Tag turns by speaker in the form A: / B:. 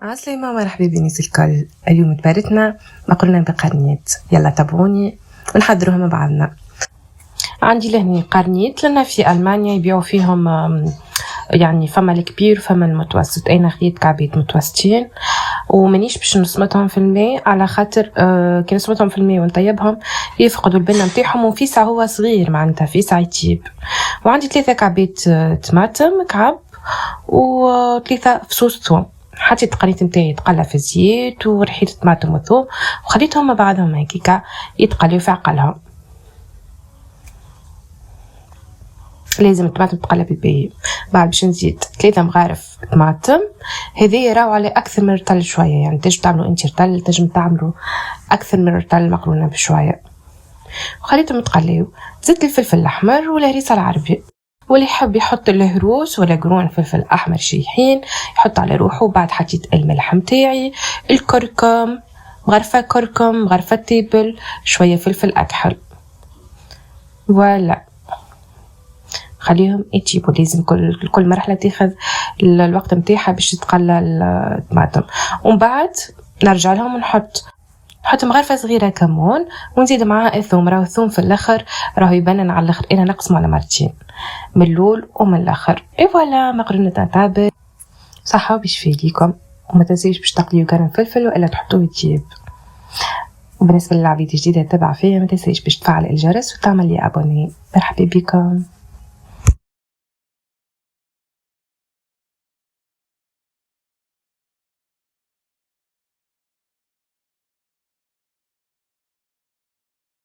A: عسلامة مرحبا بنيس الكل. اليوم تبارتنا ما قلنا بقرنيات، يلا تابعوني ونحضروها مع بعضنا. عندي لهني قرنيات لنا في ألمانيا يبيعوا فيهم يعني فما الكبير فما المتوسط. أنا خديت كعبات متوسطين ومانيش باش نصمتهم في الماء على خاطر كي نصمتهم في الماء ونطيبهم يفقدوا البنة متاعهم، وفيسع هو صغير معناتها فيسع يطيب. وعندي 3 كعبات طماطم كعب و3 فصوص ثوم. حطيت القريت نتاعي يتقلى في الزيت ورحيت الطماطم والثوم وخليتهم مع بعضهم هكاكا يتقليو في عقلهم. لازم الطماطم تقلى بالباهي. بعد باش نزيد 3 مغارف طماطم، هذه راهو على اكثر من رطل شويه، يعني تنجم تعملوا انت رطل، تنجم تعملوا اكثر من رطل مقرونه بشويه، وخليتهم يتقليو. زدت الفلفل الاحمر والهريسه العربي، واللي يحب يحط الهروس ولا قرون فلفل احمر شيحين يحط على روحه. وبعد حطيت الملح متاعي، الكركم، مغرفه كركم، مغرفه تيبل، شويه فلفل اكحل، ولا خليهم يطيبوا. لازم كل مرحله تاخذ الوقت نتاعها باش تتقلى الطماطم. ومن بعد نرجع لهم ونحط مغرفه صغيره كمون ونزيد معاها الثوم. راهو الثوم في الاخر راهو يبنن على الاخر، انا نقسمه على مرتين، من الاول ومن الاخر. اي فوالا مقرونه طابت صحه وبشفي ليكم. وما تنسيش باش تقليو قرن فلفل والا تحطوه يطيب. وبالنسبه للعبيد الجديده تبع فيا ما تنسيش باش تفعل الجرس وتعمل لي ابوني. مرحبا بكم.